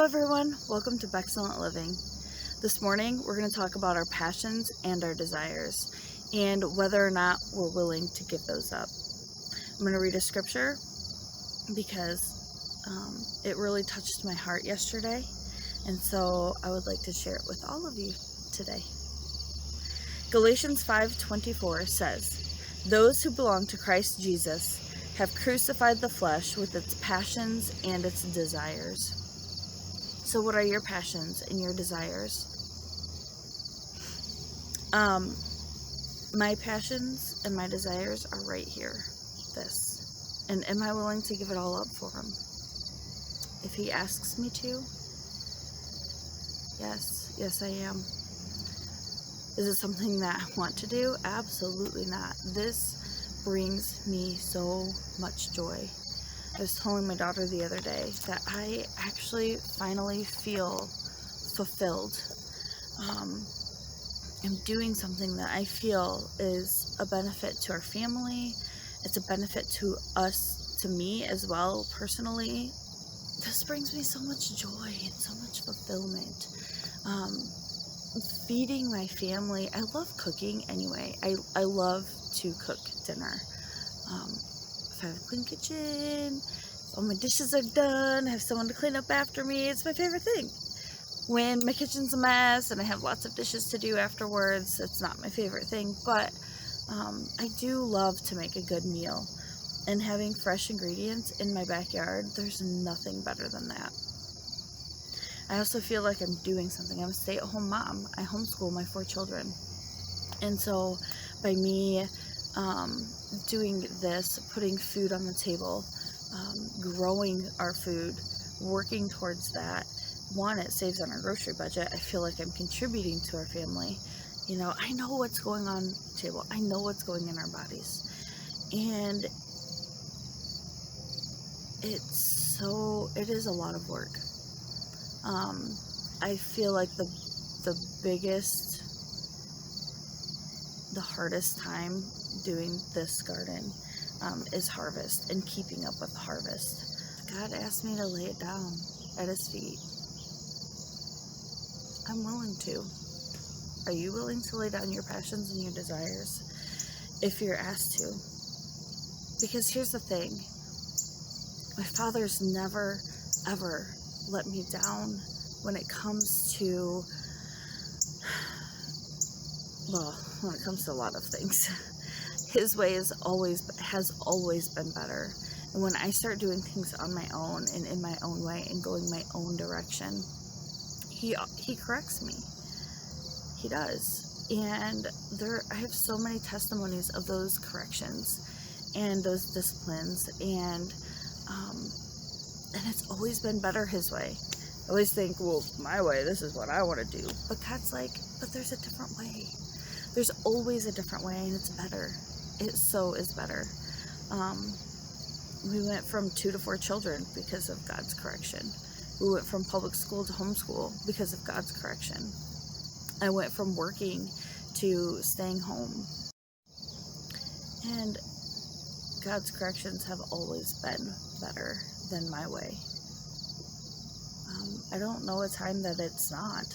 Hello everyone, welcome to Excellent Living. This morning we're going to talk about our passions and our desires and whether or not we're willing to give those up. I'm going to read a scripture because it really touched my heart yesterday, and so I would like to share it with all of you today. Galatians 5:24 says, "Those who belong to Christ Jesus have crucified the flesh with its passions and its desires." So what are your passions and your desires? My passions and my desires are right here. This. And am I willing to give it all up for him? If he asks me to? Yes I am. Is it something that I want to do? Absolutely not. This brings me so much joy. I was telling my daughter the other day that I actually finally feel fulfilled. I'm doing something that I feel is a benefit to our family. It's a benefit to us, to me as well, personally. This brings me so much joy and so much fulfillment. Feeding my family. I love cooking anyway. I love to cook dinner. If I have a clean kitchen, if all my dishes are done, I have someone to clean up after me, it's my favorite thing. When my kitchen's a mess and I have lots of dishes to do afterwards, it's not my favorite thing, but I do love to make a good meal. And having fresh ingredients in my backyard, there's nothing better than that. I also feel like I'm doing something. I'm a stay-at-home mom. I homeschool my 4 children. And so by me doing this, putting food on the table, growing our food, working towards that, one, it saves on our grocery budget. I feel like I'm contributing to our family. You know, I know what's going on the table. I know what's going in our bodies. And it is a lot of work. I feel like the biggest, the hardest time doing this garden is harvest and keeping up with harvest. God asked me to lay it down at his feet. I'm willing to. Are you willing to lay down your passions and your desires if you're asked to? Because here's the thing. My Father's never, ever let me down when it comes to, when it comes to a lot of things. His way has always been better. And when I start doing things on my own and in my own way and going my own direction, he corrects me. He does. And I have so many testimonies of those corrections and those disciplines, and it's always been better his way. I always think, well, my way, this is what I want to do. But God's like, but there's a different way. There's always a different way, and it's better. It so is better. We went from 2 to 4 children because of God's correction. We went from public school to homeschool because of God's correction. I went from working to staying home. And God's corrections have always been better than my way. I don't know a time that it's not.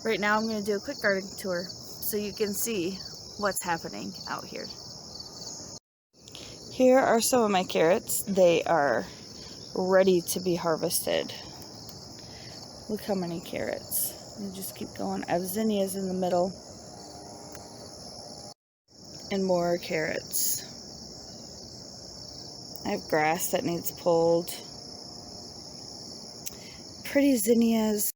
Right now I'm going to do a quick garden tour so you can see what's happening out here. Here are some of my carrots. They are ready to be harvested. Look how many carrots. You just keep going. I have zinnias in the middle. And more carrots. I have grass that needs pulled. Pretty zinnias.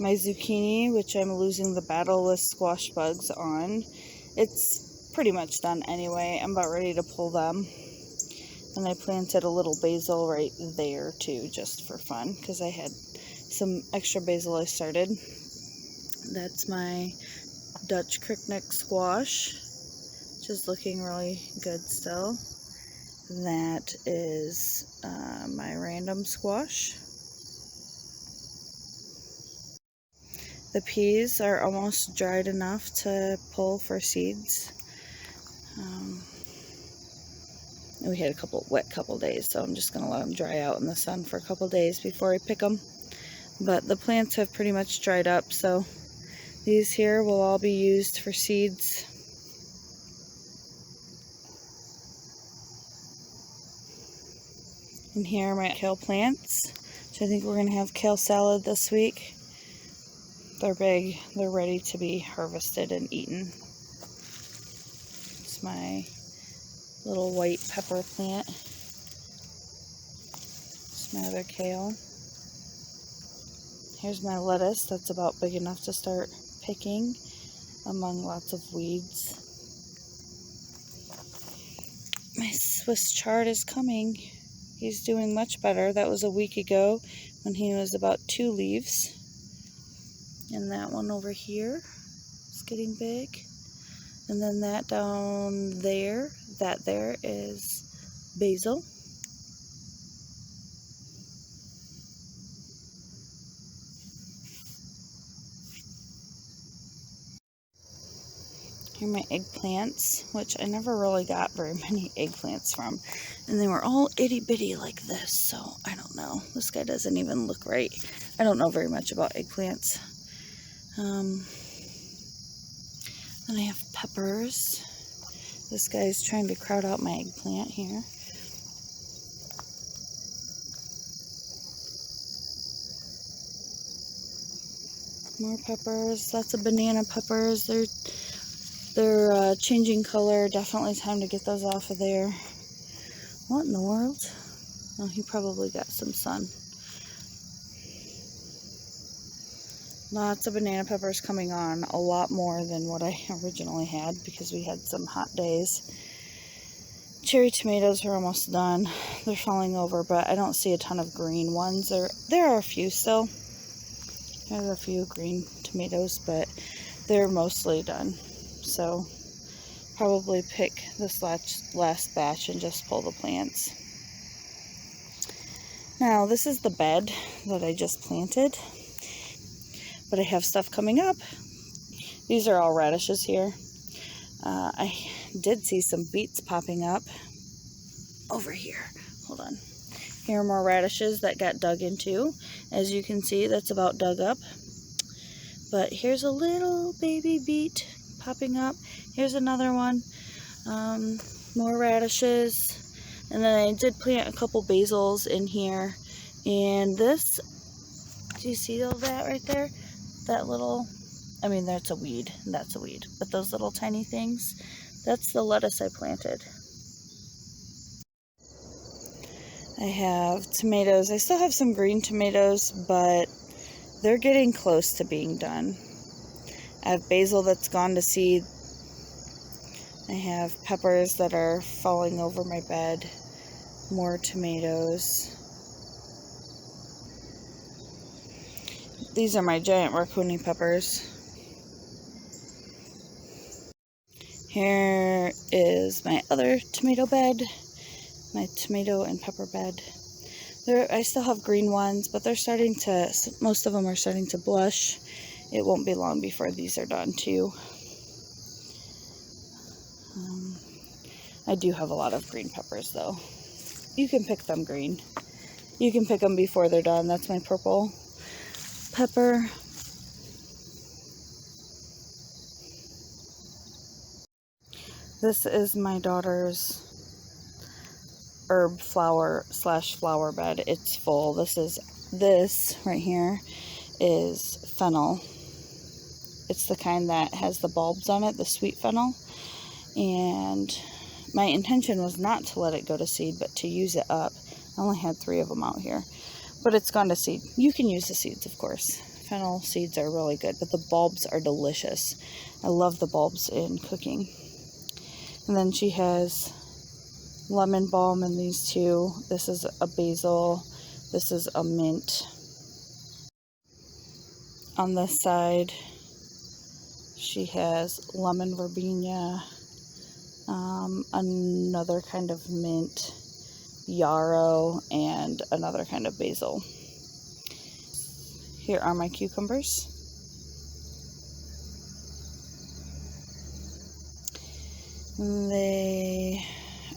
My zucchini, which I'm losing the battle with squash bugs on. It's pretty much done anyway. I'm about ready to pull them. And I planted a little basil right there too, just for fun, because I had some extra basil I started. That's my Dutch crickneck squash, which is looking really good still. That is my random squash. The peas are almost dried enough to pull for seeds. We had a wet couple days, so I'm just going to let them dry out in the sun for a couple days before I pick them. But the plants have pretty much dried up, so these here will all be used for seeds. And here are my kale plants, which I think we're going to have kale salad this week. They're big. They're ready to be harvested and eaten. It's my little white pepper plant. It's my other kale. Here's my lettuce that's about big enough to start picking among lots of weeds. My Swiss chard is coming. He's doing much better. That was a week ago when he was about 2 leaves. And that one over here is getting big. And then that down there, that there is basil. Here are my eggplants, which I never really got very many eggplants from. And they were all itty bitty like this, so I don't know. This guy doesn't even look right. I don't know very much about eggplants. Then I have peppers. This guy's trying to crowd out my eggplant here. More peppers, lots of banana peppers. They're changing color. Definitely time to get those off of there. What in the world? Oh, he probably got some sun. Lots of banana peppers coming on. A lot more than what I originally had because we had some hot days. Cherry tomatoes are almost done. They're falling over, but I don't see a ton of green ones. There are a few still. There's a few green tomatoes, but they're mostly done. So probably pick this last batch and just pull the plants. Now this is the bed that I just planted, but I have stuff coming up. These are all radishes here. I did see some beets popping up over here. Hold on. Here are more radishes that got dug into. As you can see, that's about dug up. But here's a little baby beet popping up. Here's another one. More radishes. And then I did plant a couple basils in here. And this, do you see all that right there? That little, I mean, that's a weed. That's a weed. But those little tiny things, that's the lettuce I planted. I have tomatoes. I still have some green tomatoes, but they're getting close to being done. I have basil that's gone to seed. I have peppers that are falling over my bed. More tomatoes. These are my giant raccoon peppers. Here is my other tomato bed. My tomato and pepper bed. I still have green ones, but they're starting to, most of them are starting to blush. It won't be long before these are done too. I do have a lot of green peppers though. You can pick them green. You can pick them before they're done. That's my purple pepper. This is my daughter's herb flower / flower bed. It's full. This right here is fennel. It's the kind that has the bulbs on it, the sweet fennel. And my intention was not to let it go to seed, but to use it up. I only had 3 of them out here, but it's gone to seed. You can use the seeds, of course. Fennel seeds are really good, but the bulbs are delicious. I love the bulbs in cooking. And then she has lemon balm in these 2. This is a basil. This is a mint. On this side, she has lemon verbena, another kind of mint, yarrow, and another kind of basil. Here are my cucumbers.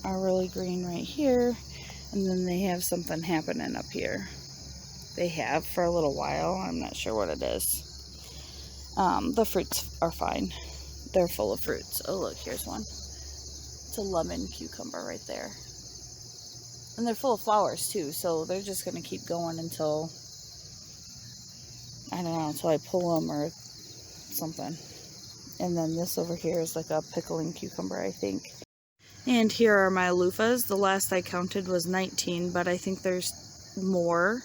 are really green right here, and then they have something happening up here. They have for a little while. I'm not sure what it is. The fruits are fine. They're full of fruits. Oh, look, here's one. It's a lemon cucumber right there. And they're full of flowers too, so they're just going to keep going until, I don't know, until I pull them or something. And then this over here is like a pickling cucumber, I think. And here are my loofahs. The last I counted was 19, but I think there's more.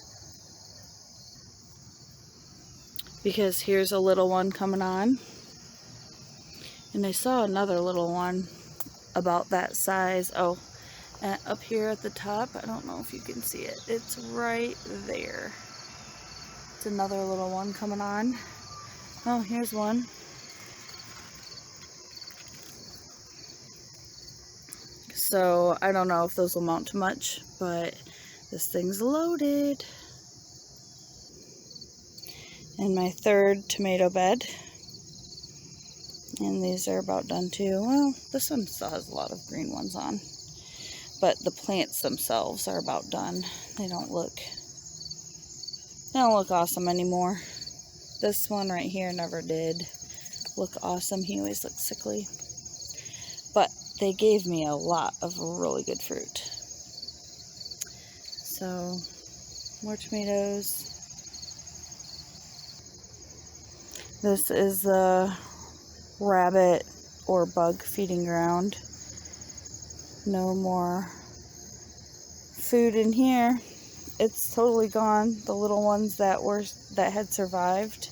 Because here's a little one coming on. And I saw another little one about that size. Oh, and up here at the top, I don't know if you can see it. It's right there. It's another little one coming on. Oh, here's one. So I don't know if those will mount to much, but this thing's loaded. And my third tomato bed. And these are about done too. Well, this one still has a lot of green ones on. But the plants themselves are about done. They don't look awesome anymore. This one right here never did look awesome. He always looked sickly. But they gave me a lot of really good fruit. So, more tomatoes. This is the rabbit or bug feeding ground. No more food in here. It's totally gone. The little ones that had survived,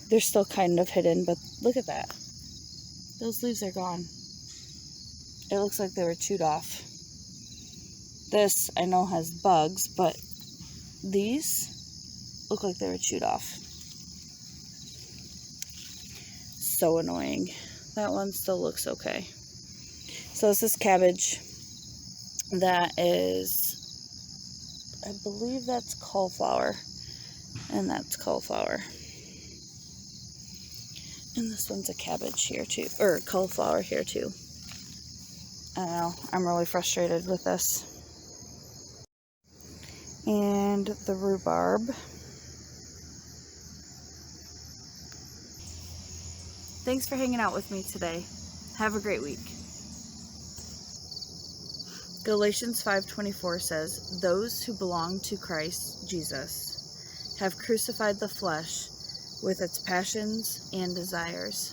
they're still kind of hidden, but look at that. Those leaves are gone. It looks like they were chewed off. This I know has bugs, but these look like they were chewed off. So annoying. That one still looks okay. So this is cabbage. That is, I believe that's cauliflower. And that's cauliflower. And this one's a cabbage here too, or cauliflower here too. I don't know, I'm really frustrated with this. And the rhubarb. Thanks for hanging out with me today. Have a great week. Galatians 5:24 says, "Those who belong to Christ Jesus have crucified the flesh with its passions and desires."